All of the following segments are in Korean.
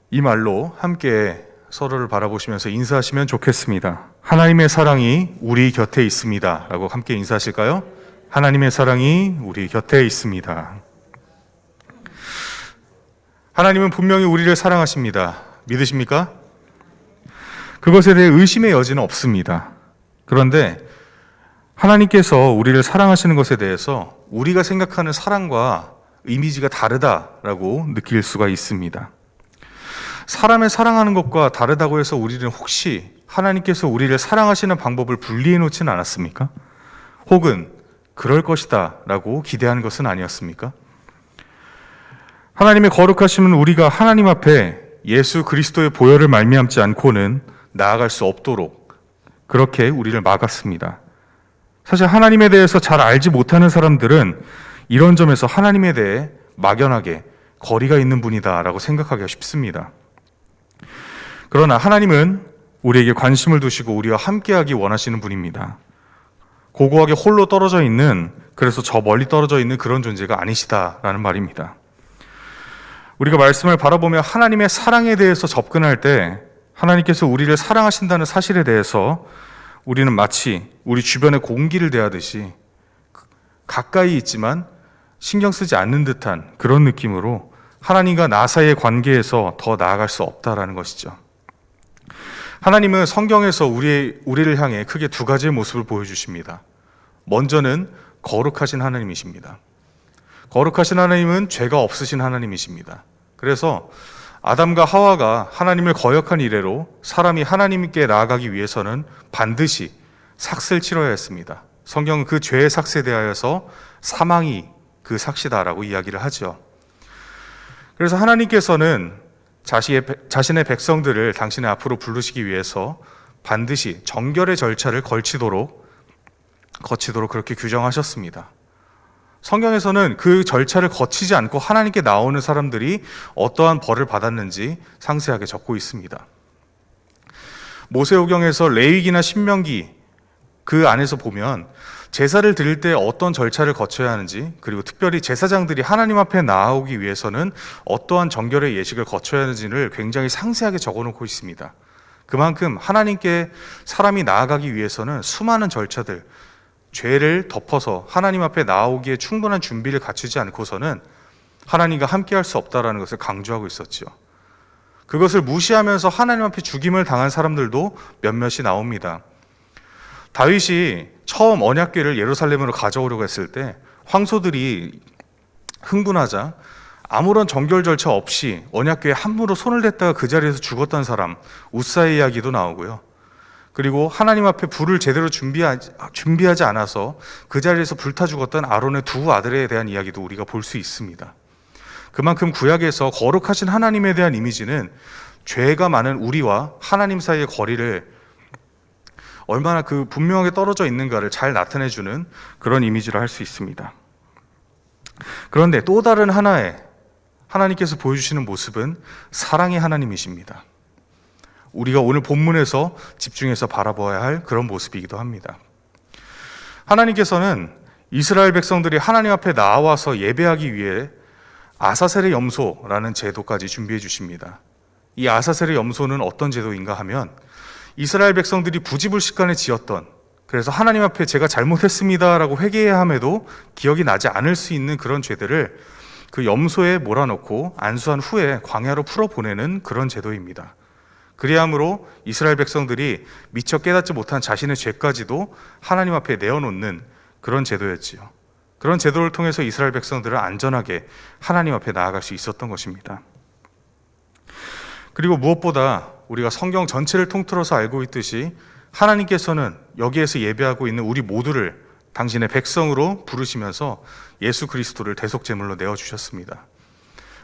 이 말로 함께 서로를 바라보시면서 인사하시면 좋겠습니다. 하나님의 사랑이 우리 곁에 있습니다. 라고 함께 인사하실까요? 하나님의 사랑이 우리 곁에 있습니다. 하나님은 분명히 우리를 사랑하십니다. 믿으십니까? 그것에 대해 의심의 여지는 없습니다. 그런데 하나님께서 우리를 사랑하시는 것에 대해서 우리가 생각하는 사랑과 이미지가 다르다라고 느낄 수가 있습니다. 사람을 사랑하는 것과 다르다고 해서 우리는 혹시 하나님께서 우리를 사랑하시는 방법을 분리해 놓지는 않았습니까? 혹은 그럴 것이다 라고 기대하는 것은 아니었습니까? 하나님의 거룩하심은 우리가 하나님 앞에 예수 그리스도의 보혈을 말미암지 않고는 나아갈 수 없도록 그렇게 우리를 막았습니다. 사실 하나님에 대해서 잘 알지 못하는 사람들은 이런 점에서 하나님에 대해 막연하게 거리가 있는 분이다라고 생각하기가 쉽습니다. 그러나 하나님은 우리에게 관심을 두시고 우리와 함께하기 원하시는 분입니다. 고고하게 홀로 떨어져 있는, 그래서 저 멀리 떨어져 있는 그런 존재가 아니시다라는 말입니다. 우리가 말씀을 바라보며 하나님의 사랑에 대해서 접근할 때 하나님께서 우리를 사랑하신다는 사실에 대해서 우리는 마치 우리 주변의 공기를 대하듯이 가까이 있지만 신경 쓰지 않는 듯한 그런 느낌으로 하나님과 나 사이의 관계에서 더 나아갈 수 없다라는 것이죠. 하나님은 성경에서 우리를 향해 크게 두 가지의 모습을 보여주십니다. 먼저는 거룩하신 하나님이십니다. 거룩하신 하나님은 죄가 없으신 하나님이십니다. 그래서 아담과 하와가 하나님을 거역한 이래로 사람이 하나님께 나아가기 위해서는 반드시 삭슬 치러야 했습니다. 성경은 그 죄의 삭스에 대하여서 사망이 그 삭시다라고 이야기를 하죠. 그래서 하나님께서는 자신의 백성들을 당신의 앞으로 부르시기 위해서 반드시 정결의 절차를 거치도록 그렇게 규정하셨습니다. 성경에서는 그 절차를 거치지 않고 하나님께 나오는 사람들이 어떠한 벌을 받았는지 상세하게 적고 있습니다. 모세오경에서 레위기나 신명기 그 안에서 보면 제사를 드릴 때 어떤 절차를 거쳐야 하는지, 그리고 특별히 제사장들이 하나님 앞에 나오기 위해서는 어떠한 정결의 예식을 거쳐야 하는지를 굉장히 상세하게 적어놓고 있습니다. 그만큼 하나님께 사람이 나아가기 위해서는 수많은 절차들, 죄를 덮어서 하나님 앞에 나오기에 충분한 준비를 갖추지 않고서는 하나님과 함께할 수 없다는 것을 강조하고 있었죠. 그것을 무시하면서 하나님 앞에 죽임을 당한 사람들도 몇몇이 나옵니다. 다윗이 처음 언약궤를 예루살렘으로 가져오려고 했을 때 황소들이 흥분하자 아무런 정결 절차 없이 언약궤에 함부로 손을 댔다가 그 자리에서 죽었던 사람 우사의 이야기도 나오고요. 그리고 하나님 앞에 불을 제대로 준비하지 않아서 그 자리에서 불타 죽었던 아론의 두 아들에 대한 이야기도 우리가 볼 수 있습니다. 그만큼 구약에서 거룩하신 하나님에 대한 이미지는 죄가 많은 우리와 하나님 사이의 거리를 얼마나 그 분명하게 떨어져 있는가를 잘 나타내주는 그런 이미지를 할 수 있습니다. 그런데 또 다른 하나의 하나님께서 보여주시는 모습은 사랑의 하나님이십니다. 우리가 오늘 본문에서 집중해서 바라봐야 할 그런 모습이기도 합니다. 하나님께서는 이스라엘 백성들이 하나님 앞에 나와서 예배하기 위해 아사셀의 염소라는 제도까지 준비해 주십니다. 이 아사셀의 염소는 어떤 제도인가 하면 이스라엘 백성들이 부지불식간에 지었던, 그래서 하나님 앞에 제가 잘못했습니다라고 회개해야 함에도 기억이 나지 않을 수 있는 그런 죄들을 그 염소에 몰아넣고 안수한 후에 광야로 풀어보내는 그런 제도입니다. 그리함으로 이스라엘 백성들이 미처 깨닫지 못한 자신의 죄까지도 하나님 앞에 내어놓는 그런 제도였지요. 그런 제도를 통해서 이스라엘 백성들은 안전하게 하나님 앞에 나아갈 수 있었던 것입니다. 그리고 무엇보다 우리가 성경 전체를 통틀어서 알고 있듯이 하나님께서는 여기에서 예배하고 있는 우리 모두를 당신의 백성으로 부르시면서 예수 그리스도를 대속제물로 내어주셨습니다.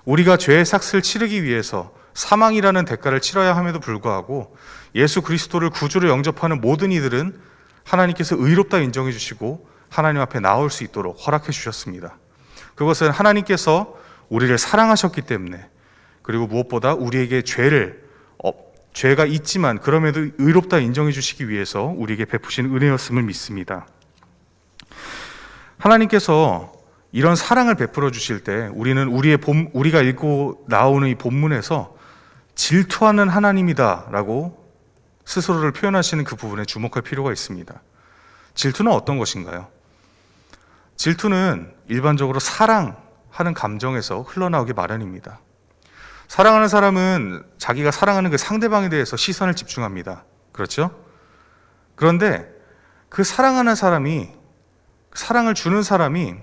우리가 죄의 삭슬을 치르기 위해서 사망이라는 대가를 치러야 함에도 불구하고 예수 그리스도를 구주로 영접하는 모든 이들은 하나님께서 의롭다 인정해 주시고 하나님 앞에 나올 수 있도록 허락해 주셨습니다. 그것은 하나님께서 우리를 사랑하셨기 때문에, 그리고 무엇보다 우리에게 죄가 있지만 그럼에도 의롭다 인정해 주시기 위해서 우리에게 베푸신 은혜였음을 믿습니다. 하나님께서 이런 사랑을 베풀어 주실 때 우리는 우리가 읽고 나오는 이 본문에서 질투하는 하나님이다라고 스스로를 표현하시는 그 부분에 주목할 필요가 있습니다. 질투는 어떤 것인가요? 질투는 일반적으로 사랑하는 감정에서 흘러나오기 마련입니다. 사랑하는 사람은 자기가 사랑하는 그 상대방에 대해서 시선을 집중합니다. 그렇죠? 그런데 그 사랑하는 사람이, 사랑을 주는 사람이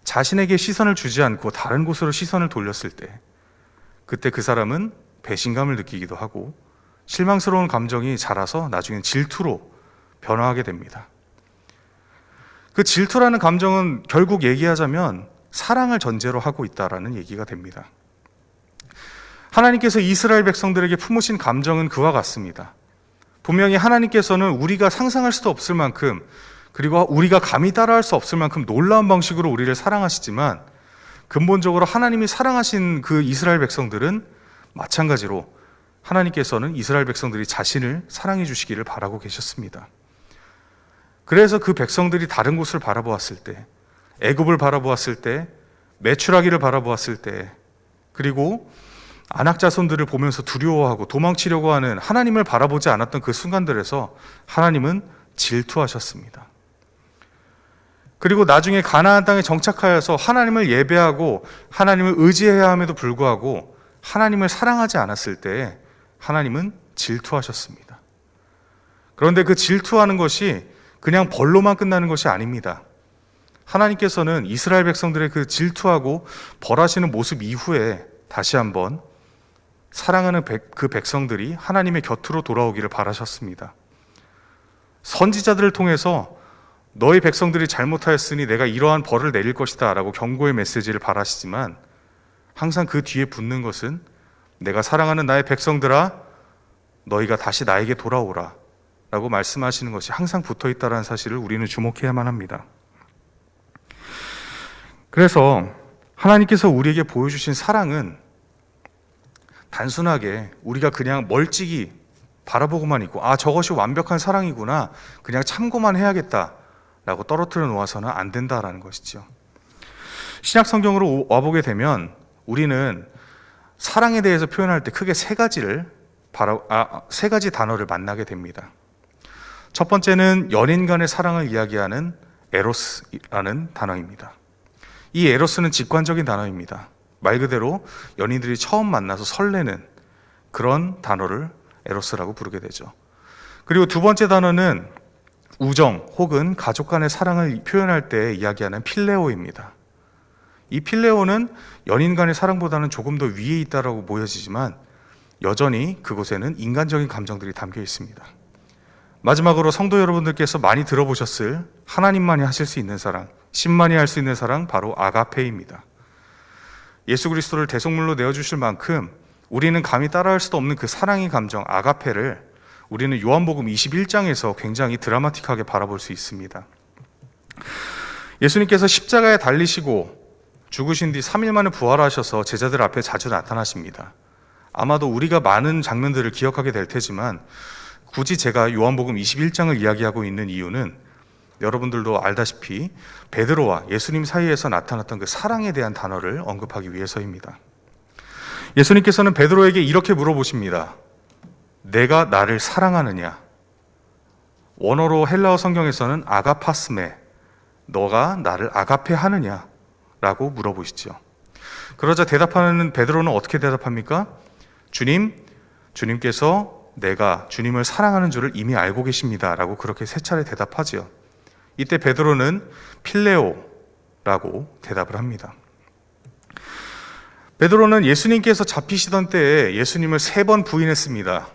자신에게 시선을 주지 않고 다른 곳으로 시선을 돌렸을 때, 그때 그 사람은 배신감을 느끼기도 하고 실망스러운 감정이 자라서 나중엔 질투로 변화하게 됩니다. 그 질투라는 감정은 결국 얘기하자면 사랑을 전제로 하고 있다라는 얘기가 됩니다. 하나님께서 이스라엘 백성들에게 품으신 감정은 그와 같습니다. 분명히 하나님께서는 우리가 상상할 수도 없을 만큼, 그리고 우리가 감히 따라할 수 없을 만큼 놀라운 방식으로 우리를 사랑하시지만, 근본적으로 하나님이 사랑하신 그 이스라엘 백성들은 마찬가지로 하나님께서는 이스라엘 백성들이 자신을 사랑해 주시기를 바라고 계셨습니다. 그래서 그 백성들이 다른 곳을 바라보았을 때, 애굽을 바라보았을 때, 메추라기를 바라보았을 때, 그리고 안악 자손들을 보면서 두려워하고 도망치려고 하는 하나님을 바라보지 않았던 그 순간들에서 하나님은 질투하셨습니다. 그리고 나중에 가나안 땅에 정착하여서 하나님을 예배하고 하나님을 의지해야 함에도 불구하고 하나님을 사랑하지 않았을 때 하나님은 질투하셨습니다. 그런데 그 질투하는 것이 그냥 벌로만 끝나는 것이 아닙니다. 하나님께서는 이스라엘 백성들의 그 질투하고 벌하시는 모습 이후에 다시 한번 사랑하는 그 백성들이 하나님의 곁으로 돌아오기를 바라셨습니다. 선지자들을 통해서 너희 백성들이 잘못하였으니 내가 이러한 벌을 내릴 것이다 라고 경고의 메시지를 바라시지만, 항상 그 뒤에 붙는 것은 내가 사랑하는 나의 백성들아, 너희가 다시 나에게 돌아오라 라고 말씀하시는 것이 항상 붙어 있다는 사실을 우리는 주목해야만 합니다. 그래서 하나님께서 우리에게 보여주신 사랑은 단순하게 우리가 그냥 멀찍이 바라보고만 있고, 저것이 완벽한 사랑이구나, 그냥 참고만 해야겠다 라고 떨어뜨려 놓아서는 안 된다라는 것이죠. 신약 성경으로 와보게 되면 우리는 사랑에 대해서 표현할 때 크게 세 가지 단어를 만나게 됩니다. 첫 번째는 연인 간의 사랑을 이야기하는 에로스라는 단어입니다. 이 에로스는 직관적인 단어입니다. 말 그대로 연인들이 처음 만나서 설레는 그런 단어를 에로스라고 부르게 되죠. 그리고 두 번째 단어는 우정 혹은 가족 간의 사랑을 표현할 때 이야기하는 필레오입니다. 이 필레오는 연인 간의 사랑보다는 조금 더 위에 있다라고 보여지지만 여전히 그곳에는 인간적인 감정들이 담겨 있습니다. 마지막으로 성도 여러분들께서 많이 들어보셨을 하나님만이 하실 수 있는 사랑, 신만이 할 수 있는 사랑, 바로 아가페입니다. 예수 그리스도를 대속물로 내어주실 만큼 우리는 감히 따라할 수도 없는 그 사랑의 감정 아가페를 우리는 요한복음 21장에서 굉장히 드라마틱하게 바라볼 수 있습니다. 예수님께서 십자가에 달리시고 죽으신 뒤 3일 만에 부활하셔서 제자들 앞에 자주 나타나십니다. 아마도 우리가 많은 장면들을 기억하게 될 테지만 굳이 제가 요한복음 21장을 이야기하고 있는 이유는 여러분들도 알다시피 베드로와 예수님 사이에서 나타났던 그 사랑에 대한 단어를 언급하기 위해서입니다. 예수님께서는 베드로에게 이렇게 물어보십니다. 내가 나를 사랑하느냐? 원어로 헬라어 성경에서는 아가파스메, 너가 나를 아가페 하느냐? 라고 물어보시죠. 그러자 대답하는 베드로는 어떻게 대답합니까? 주님께서 내가 주님을 사랑하는 줄을 이미 알고 계십니다 라고 그렇게 세 차례 대답하죠. 이때 베드로는 필레오라고 대답을 합니다. 베드로는 예수님께서 잡히시던 때에 예수님을 3번 부인했습니다.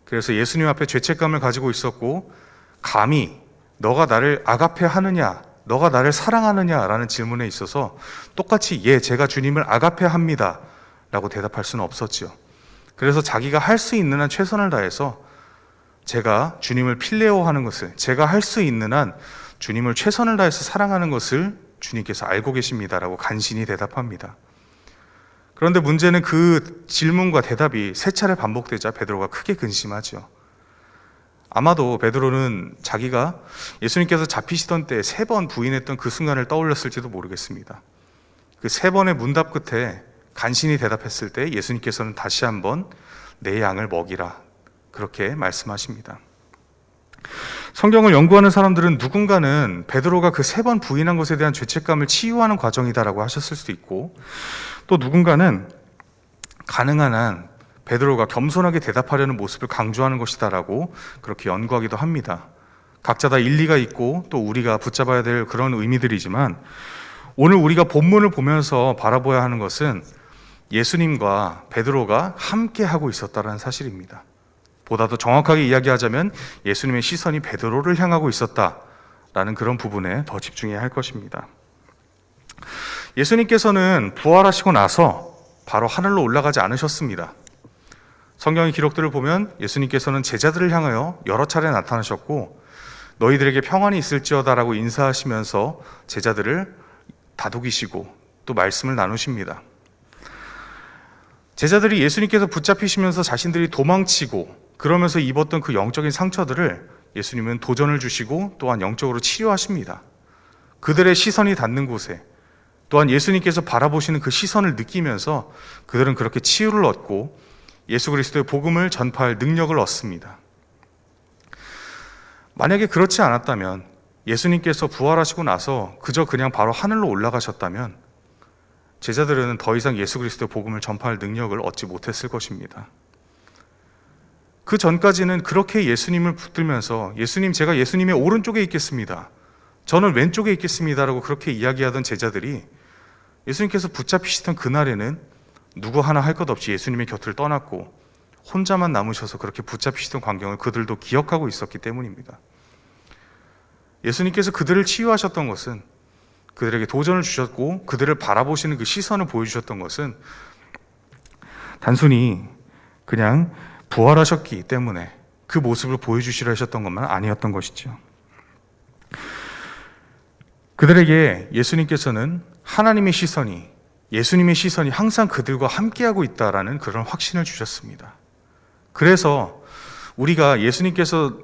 그래서 예수님 앞에 죄책감을 가지고 있었고, 감히 너가 나를 아가페 하느냐, 너가 나를 사랑하느냐 라는 질문에 있어서 똑같이 제가 주님을 아가페 합니다 라고 대답할 수는 없었죠. 그래서 자기가 할 수 있는 한 최선을 다해서 제가 주님을 필레오 하는 것을, 제가 할 수 있는 한 주님을 최선을 다해서 사랑하는 것을 주님께서 알고 계십니다라고 간신히 대답합니다. 그런데 문제는 그 질문과 대답이 3차례 반복되자 베드로가 크게 근심하죠. 아마도 베드로는 자기가 예수님께서 잡히시던 때 3번 부인했던 그 순간을 떠올렸을지도 모르겠습니다. 그 3번의 문답 끝에 간신히 대답했을 때 예수님께서는 다시 한번 내 양을 먹이라 그렇게 말씀하십니다. 성경을 연구하는 사람들은 누군가는 베드로가 그 3번 부인한 것에 대한 죄책감을 치유하는 과정이다라고 하셨을 수도 있고, 또 누군가는 가능한 한 베드로가 겸손하게 대답하려는 모습을 강조하는 것이다라고 그렇게 연구하기도 합니다. 각자 다 일리가 있고 또 우리가 붙잡아야 될 그런 의미들이지만, 오늘 우리가 본문을 보면서 바라봐야 하는 것은 예수님과 베드로가 함께 하고 있었다는 사실입니다. 보다 더 정확하게 이야기하자면 예수님의 시선이 베드로를 향하고 있었다라는 그런 부분에 더 집중해야 할 것입니다. 예수님께서는 부활하시고 나서 바로 하늘로 올라가지 않으셨습니다. 성경의 기록들을 보면 예수님께서는 제자들을 향하여 여러 차례 나타나셨고, 너희들에게 평안이 있을지어다라고 인사하시면서 제자들을 다독이시고 또 말씀을 나누십니다. 제자들이 예수님께서 붙잡히시면서 자신들이 도망치고 그러면서 입었던 그 영적인 상처들을 예수님은 도전을 주시고 또한 영적으로 치료하십니다. 그들의 시선이 닿는 곳에, 또한 예수님께서 바라보시는 그 시선을 느끼면서 그들은 그렇게 치유를 얻고 예수 그리스도의 복음을 전파할 능력을 얻습니다. 만약에 그렇지 않았다면, 예수님께서 부활하시고 나서 그냥 바로 하늘로 올라가셨다면 제자들은 더 이상 예수 그리스도의 복음을 전파할 능력을 얻지 못했을 것입니다. 그 전까지는 그렇게 예수님을 붙들면서 예수님, 제가 예수님의 오른쪽에 있겠습니다, 저는 왼쪽에 있겠습니다라고 그렇게 이야기하던 제자들이 예수님께서 붙잡히시던 그날에는 누구 하나 할 것 없이 예수님의 곁을 떠났고 혼자만 남으셔서 그렇게 붙잡히시던 광경을 그들도 기억하고 있었기 때문입니다. 예수님께서 그들을 치유하셨던 것은, 그들에게 도전을 주셨고 그들을 바라보시는 그 시선을 보여주셨던 것은 단순히 그냥 부활하셨기 때문에 그 모습을 보여주시려 하셨던 것만 아니었던 것이죠. 그들에게 예수님께서는 예수님의 시선이 항상 그들과 함께하고 있다라는 그런 확신을 주셨습니다. 그래서 우리가 예수님께서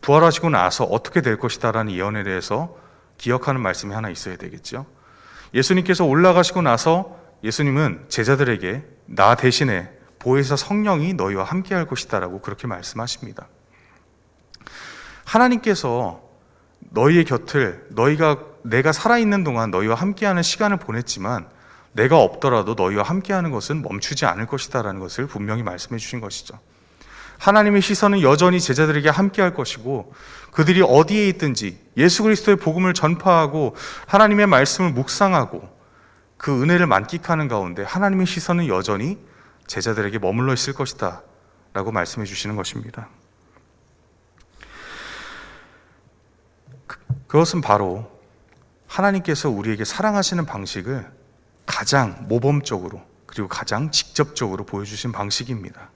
부활하시고 나서 어떻게 될 것이다라는 예언에 대해서 기억하는 말씀이 하나 있어야 되겠죠. 예수님께서 올라가시고 나서 예수님은 제자들에게 나 대신에 보혜사 성령이 너희와 함께할 것이다라고 그렇게 말씀하십니다. 하나님께서 너희의 곁을, 내가 살아있는 동안 너희와 함께하는 시간을 보냈지만 내가 없더라도 너희와 함께하는 것은 멈추지 않을 것이다라는 것을 분명히 말씀해 주신 것이죠. 하나님의 시선은 여전히 제자들에게 함께할 것이고, 그들이 어디에 있든지 예수 그리스도의 복음을 전파하고 하나님의 말씀을 묵상하고 그 은혜를 만끽하는 가운데 하나님의 시선은 여전히 제자들에게 머물러 있을 것이다 라고 말씀해 주시는 것입니다. 그것은 바로 하나님께서 우리에게 사랑하시는 방식을 가장 모범적으로 그리고 가장 직접적으로 보여주신 방식입니다.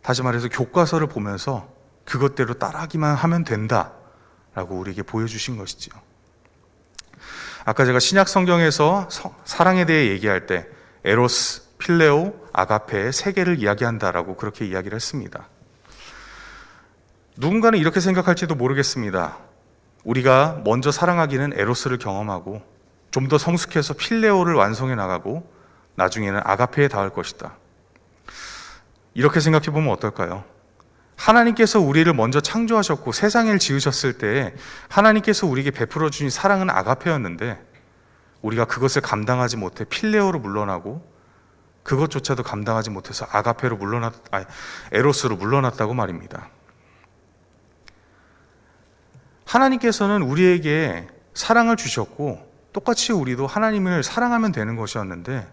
다시 말해서 교과서를 보면서 그것대로 따라하기만 하면 된다라고 우리에게 보여주신 것이죠. 아까 제가 신약 성경에서 사랑에 대해 얘기할 때 에로스, 필레오, 아가페의 3개를 이야기한다라고 그렇게 이야기를 했습니다. 누군가는 이렇게 생각할지도 모르겠습니다. 우리가 먼저 사랑하기는 에로스를 경험하고 좀 더 성숙해서 필레오를 완성해 나가고 나중에는 아가페에 닿을 것이다. 이렇게 생각해 보면 어떨까요? 하나님께서 우리를 먼저 창조하셨고 세상을 지으셨을 때 하나님께서 우리에게 베풀어 주신 사랑은 아가페였는데 우리가 그것을 감당하지 못해 필레오로 물러나고 그것조차도 감당하지 못해서 에로스로 물러났다고 말입니다. 하나님께서는 우리에게 사랑을 주셨고 똑같이 우리도 하나님을 사랑하면 되는 것이었는데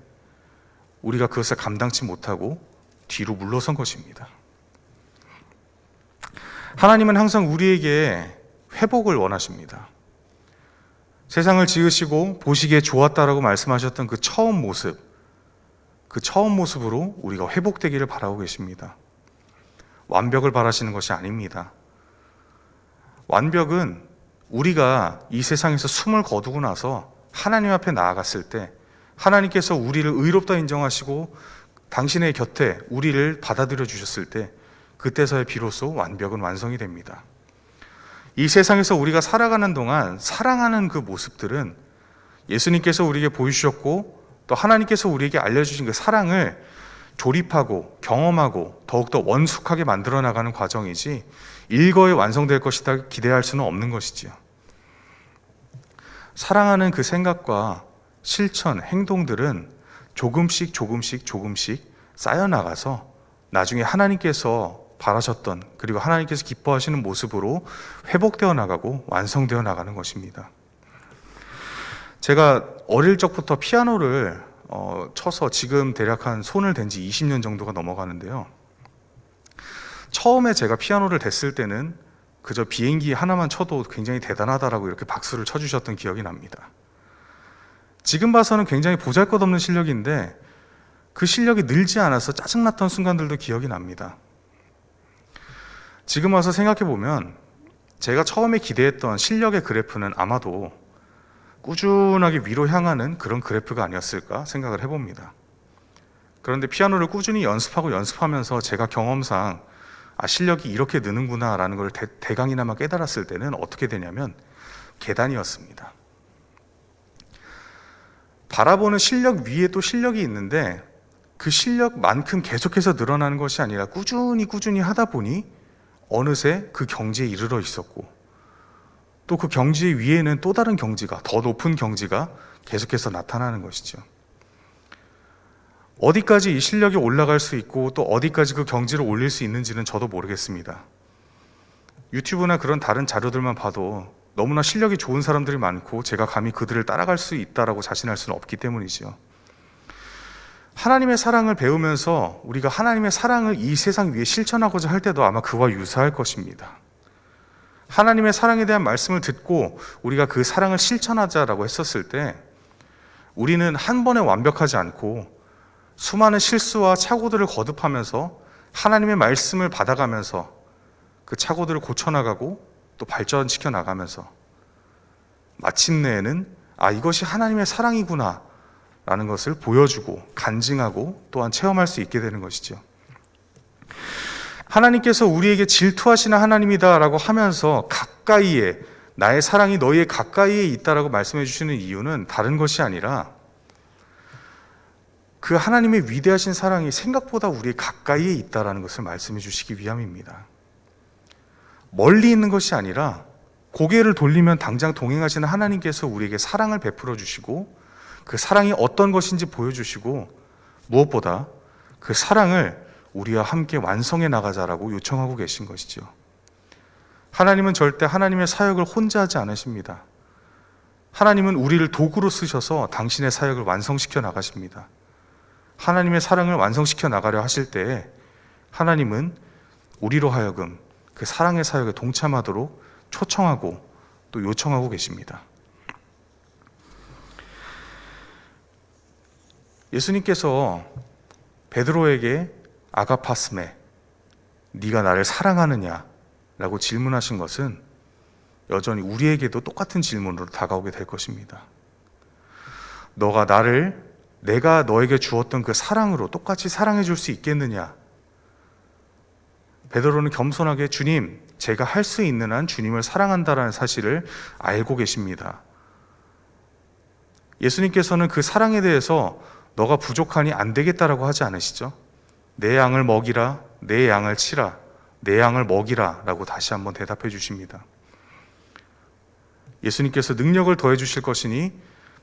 우리가 그것을 감당치 못하고 뒤로 물러선 것입니다. 하나님은 항상 우리에게 회복을 원하십니다. 세상을 지으시고 보시기에 좋았다라고 말씀하셨던 그 처음 모습으로 우리가 회복되기를 바라고 계십니다. 완벽을 바라시는 것이 아닙니다. 완벽은 우리가 이 세상에서 숨을 거두고 나서 하나님 앞에 나아갔을 때 하나님께서 우리를 의롭다 인정하시고 당신의 곁에 우리를 받아들여 주셨을 때 그때서야 비로소 완벽은 완성이 됩니다. 이 세상에서 우리가 살아가는 동안 사랑하는 그 모습들은 예수님께서 우리에게 보여주셨고 또 하나님께서 우리에게 알려주신 그 사랑을 조립하고 경험하고 더욱더 원숙하게 만들어 나가는 과정이지 일거에 완성될 것이다 기대할 수는 없는 것이지요. 사랑하는 그 생각과 실천, 행동들은 조금씩 쌓여나가서 나중에 하나님께서 바라셨던 그리고 하나님께서 기뻐하시는 모습으로 회복되어 나가고 완성되어 나가는 것입니다. 제가 어릴 적부터 피아노를 쳐서 지금 대략 한 손을 댄 지 20년 정도가 넘어가는데요. 처음에 제가 피아노를 댔을 때는 그저 비행기 하나만 쳐도 굉장히 대단하다라고 이렇게 박수를 쳐주셨던 기억이 납니다. 지금 봐서는 굉장히 보잘것없는 실력인데 그 실력이 늘지 않아서 짜증났던 순간들도 기억이 납니다. 지금 와서 생각해보면 제가 처음에 기대했던 실력의 그래프는 아마도 꾸준하게 위로 향하는 그런 그래프가 아니었을까 생각을 해봅니다. 그런데 피아노를 꾸준히 연습하면서 제가 경험상 실력이 이렇게 느는구나 라는 걸 대강이나마 깨달았을 때는 어떻게 되냐면 계단이었습니다. 바라보는 실력 위에 또 실력이 있는데 그 실력만큼 계속해서 늘어나는 것이 아니라 꾸준히 하다 보니 어느새 그 경지에 이르러 있었고 또 그 경지 위에는 또 다른 경지가, 더 높은 경지가 계속해서 나타나는 것이죠. 어디까지 이 실력이 올라갈 수 있고 또 어디까지 그 경지를 올릴 수 있는지는 저도 모르겠습니다. 유튜브나 그런 다른 자료들만 봐도 너무나 실력이 좋은 사람들이 많고 제가 감히 그들을 따라갈 수 있다라고 자신할 수는 없기 때문이죠. 하나님의 사랑을 배우면서 우리가 하나님의 사랑을 이 세상 위에 실천하고자 할 때도 아마 그와 유사할 것입니다. 하나님의 사랑에 대한 말씀을 듣고 우리가 그 사랑을 실천하자라고 했었을 때 우리는 한 번에 완벽하지 않고 수많은 실수와 착오들을 거듭하면서 하나님의 말씀을 받아가면서 그 착오들을 고쳐나가고 또 발전시켜 나가면서 마침내에는 이것이 하나님의 사랑이구나 라는 것을 보여주고 간증하고 또한 체험할 수 있게 되는 것이죠. 하나님께서 우리에게 질투하시는 하나님이다 라고 하면서 가까이에 나의 사랑이 너희의 가까이에 있다라고 말씀해 주시는 이유는 다른 것이 아니라 그 하나님의 위대하신 사랑이 생각보다 우리의 가까이에 있다라는 것을 말씀해 주시기 위함입니다. 멀리 있는 것이 아니라 고개를 돌리면 당장 동행하시는 하나님께서 우리에게 사랑을 베풀어 주시고 그 사랑이 어떤 것인지 보여주시고 무엇보다 그 사랑을 우리와 함께 완성해 나가자라고 요청하고 계신 것이죠. 하나님은 절대 하나님의 사역을 혼자 하지 않으십니다. 하나님은 우리를 도구로 쓰셔서 당신의 사역을 완성시켜 나가십니다. 하나님의 사랑을 완성시켜 나가려 하실 때에 하나님은 우리로 하여금 그 사랑의 사역에 동참하도록 초청하고 또 요청하고 계십니다. 예수님께서 베드로에게 아가파스메, 네가 나를 사랑하느냐? 라고 질문하신 것은 여전히 우리에게도 똑같은 질문으로 다가오게 될 것입니다. 너가 내가 너에게 주었던 그 사랑으로 똑같이 사랑해 줄 수 있겠느냐? 베드로는 겸손하게 주님, 제가 할 수 있는 한 주님을 사랑한다라는 사실을 알고 계십니다. 예수님께서는 그 사랑에 대해서 너가 부족하니 안 되겠다라고 하지 않으시죠? 내 양을 먹이라, 내 양을 치라, 내 양을 먹이라 라고 다시 한번 대답해 주십니다. 예수님께서 능력을 더해 주실 것이니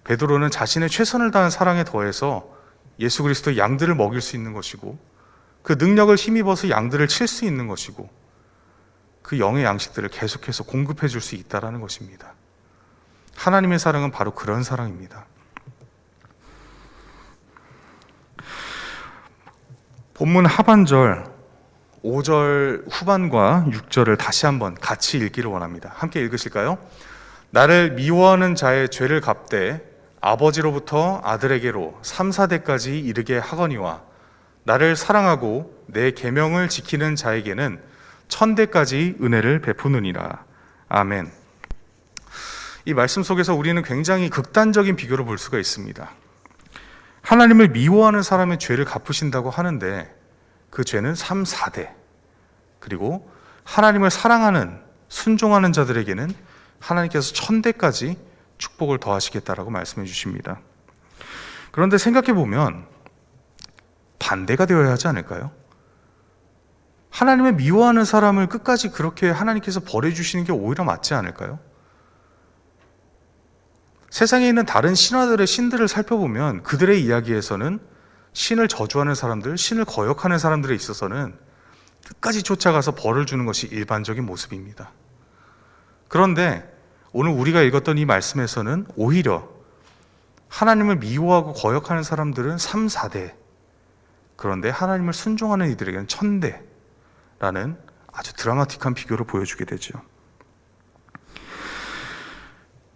베드로는 자신의 최선을 다한 사랑에 더해서 예수 그리스도의 양들을 먹일 수 있는 것이고 그 능력을 힘입어서 양들을 칠 수 있는 것이고 그 영의 양식들을 계속해서 공급해 줄 수 있다는 것입니다. 하나님의 사랑은 바로 그런 사랑입니다. 본문 하반절 5절 후반과 6절을 다시 한번 같이 읽기를 원합니다. 함께 읽으실까요? 나를 미워하는 자의 죄를 갚되 아버지로부터 아들에게로 3, 4대까지 이르게 하거니와 나를 사랑하고 내 계명을 지키는 자에게는 1000대까지 은혜를 베푸느니라. 아멘. 이 말씀 속에서 우리는 굉장히 극단적인 비교를 볼 수가 있습니다. 하나님을 미워하는 사람의 죄를 갚으신다고 하는데 그 죄는 3, 4대, 그리고 하나님을 사랑하는, 순종하는 자들에게는 하나님께서 1000대까지 축복을 더하시겠다라고 말씀해 주십니다. 그런데 생각해 보면 반대가 되어야 하지 않을까요? 하나님을 미워하는 사람을 끝까지 그렇게 하나님께서 버려주시는 게 오히려 맞지 않을까요? 세상에 있는 다른 신화들의 신들을 살펴보면 그들의 이야기에서는 신을 저주하는 사람들, 신을 거역하는 사람들에 있어서는 끝까지 쫓아가서 벌을 주는 것이 일반적인 모습입니다. 그런데 오늘 우리가 읽었던 이 말씀에서는 오히려 하나님을 미워하고 거역하는 사람들은 3, 4대, 그런데 하나님을 순종하는 이들에게는 1000대라는 아주 드라마틱한 비교를 보여주게 되죠.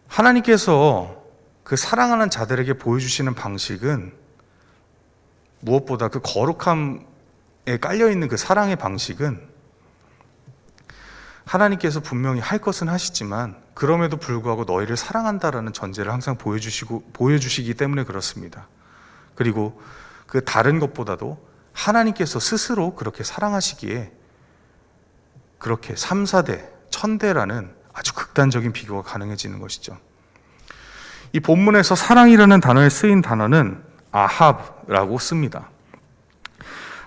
하나님께서 그 사랑하는 자들에게 보여주시는 방식은 무엇보다 그 거룩함에 깔려있는 그 사랑의 방식은 하나님께서 분명히 할 것은 하시지만 그럼에도 불구하고 너희를 사랑한다라는 전제를 항상 보여주시기 때문에 그렇습니다. 그리고 그 다른 것보다도 하나님께서 스스로 그렇게 사랑하시기에 그렇게 3, 4대, 1000대라는 아주 극단적인 비교가 가능해지는 것이죠. 이 본문에서 사랑이라는 단어에 쓰인 단어는 아합라고 씁니다.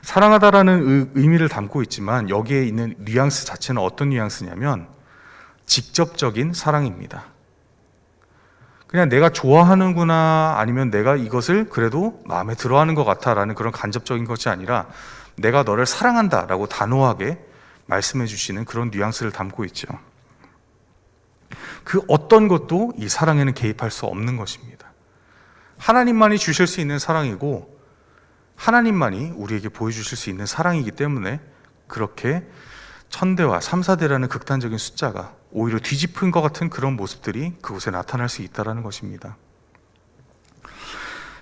사랑하다라는 의미를 담고 있지만 여기에 있는 뉘앙스 자체는 어떤 뉘앙스냐면 직접적인 사랑입니다. 그냥 내가 좋아하는구나, 아니면 내가 이것을 그래도 마음에 들어하는 것 같아라는 그런 간접적인 것이 아니라 내가 너를 사랑한다라고 단호하게 말씀해 주시는 그런 뉘앙스를 담고 있죠. 그 어떤 것도 이 사랑에는 개입할 수 없는 것입니다. 하나님만이 주실 수 있는 사랑이고 하나님만이 우리에게 보여주실 수 있는 사랑이기 때문에 그렇게 1000대와 3, 4대라는 극단적인 숫자가 오히려 뒤집힌 것 같은 그런 모습들이 그곳에 나타날 수 있다는 것입니다.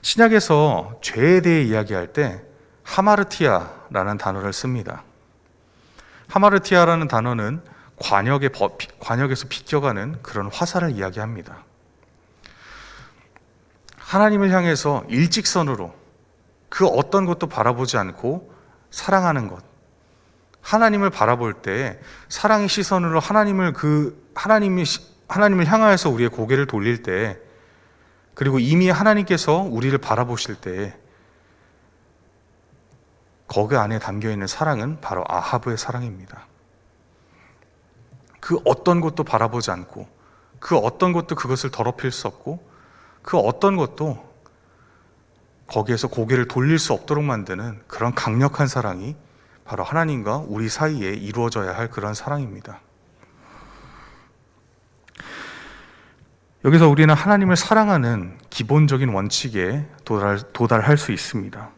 신약에서 죄에 대해 이야기할 때 하마르티아라는 단어를 씁니다. 하마르티아라는 단어는 관역에서 비껴가는 그런 화살을 이야기합니다. 하나님을 향해서 일직선으로 그 어떤 것도 바라보지 않고 사랑하는 것, 하나님을 바라볼 때 사랑의 시선으로 하나님을 향하여서 우리의 고개를 돌릴 때, 그리고 이미 하나님께서 우리를 바라보실 때 거기 안에 담겨있는 사랑은 바로 아합의 사랑입니다. 그 어떤 것도 바라보지 않고 그 어떤 것도 그것을 더럽힐 수 없고 그 어떤 것도 거기에서 고개를 돌릴 수 없도록 만드는 그런 강력한 사랑이 바로 하나님과 우리 사이에 이루어져야 할 그런 사랑입니다. 여기서 우리는 하나님을 사랑하는 기본적인 원칙에 도달할 수 있습니다.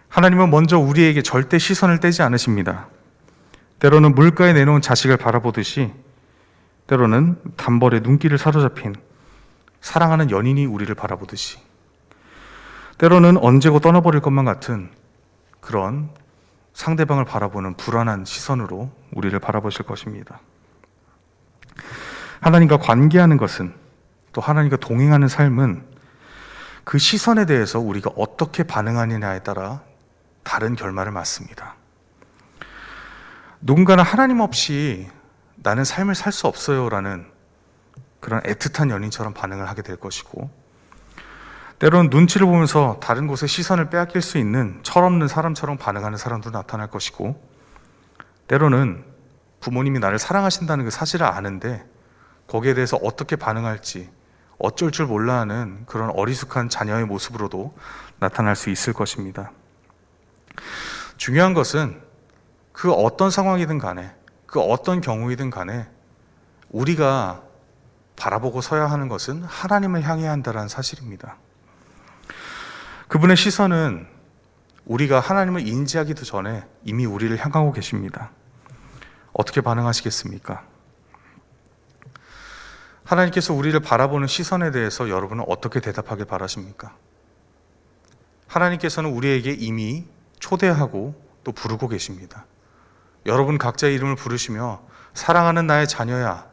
하나님은 먼저 우리에게 절대 시선을 떼지 않으십니다. 때로는 물가에 내놓은 자식을 바라보듯이, 때로는 단벌에 눈길을 사로잡힌 사랑하는 연인이 우리를 바라보듯이, 때로는 언제고 떠나버릴 것만 같은 그런 상대방을 바라보는 불안한 시선으로 우리를 바라보실 것입니다. 하나님과 관계하는 것은, 또 하나님과 동행하는 삶은 그 시선에 대해서 우리가 어떻게 반응하느냐에 따라 다른 결말을 맞습니다. 누군가는 하나님 없이 나는 삶을 살 수 없어요 라는 그런 애틋한 연인처럼 반응을 하게 될 것이고, 때로는 눈치를 보면서 다른 곳에 시선을 빼앗길 수 있는 철없는 사람처럼 반응하는 사람도 나타날 것이고, 때로는 부모님이 나를 사랑하신다는 그 사실을 아는데 거기에 대해서 어떻게 반응할지 어쩔 줄 몰라 하는 그런 어리숙한 자녀의 모습으로도 나타날 수 있을 것입니다. 중요한 것은 그 어떤 상황이든 간에, 그 어떤 경우이든 간에 우리가 바라보고 서야 하는 것은 하나님을 향해야 한다는 사실입니다. 그분의 시선은 우리가 하나님을 인지하기도 전에 이미 우리를 향하고 계십니다. 어떻게 반응하시겠습니까? 하나님께서 우리를 바라보는 시선에 대해서 여러분은 어떻게 대답하길 바라십니까? 하나님께서는 우리에게 이미 초대하고 또 부르고 계십니다. 여러분 각자의 이름을 부르시며 사랑하는 나의 자녀야,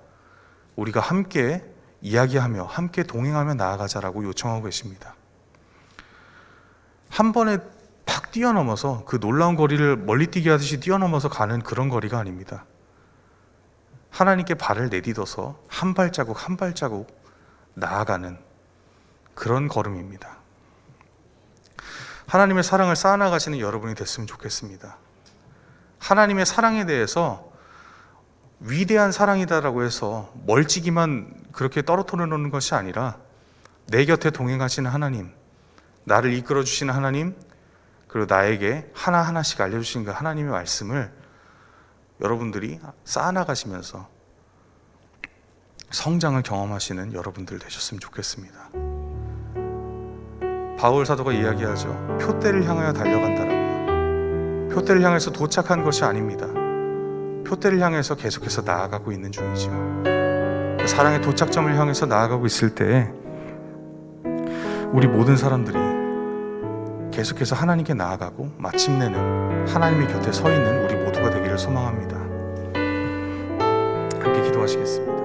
우리가 함께 이야기하며 함께 동행하며 나아가자라고 요청하고 계십니다. 한 번에 팍 뛰어넘어서 그 놀라운 거리를 멀리 뛰게 하듯이 뛰어넘어서 가는 그런 거리가 아닙니다. 하나님께 발을 내딛어서 한 발자국 한 발자국 나아가는 그런 걸음입니다. 하나님의 사랑을 쌓아나가시는 여러분이 됐으면 좋겠습니다. 하나님의 사랑에 대해서 위대한 사랑이다라고 해서 멀찍이만 그렇게 떨어뜨려 놓는 것이 아니라 내 곁에 동행하시는 하나님, 나를 이끌어 주시는 하나님, 그리고 나에게 하나하나씩 알려주시는 그 하나님의 말씀을 여러분들이 쌓아나가시면서 성장을 경험하시는 여러분들 되셨으면 좋겠습니다. 바울 사도가 이야기하죠. 표대를 향하여 달려간다라고요. 표대를 향해서 도착한 것이 아닙니다. 표대를 향해서 계속해서 나아가고 있는 중이죠. 그 사랑의 도착점을 향해서 나아가고 있을 때 우리 모든 사람들이 계속해서 하나님께 나아가고 마침내는 하나님의 곁에 서 있는 우리 모두가 되기를 소망합니다. 함께 기도하시겠습니다.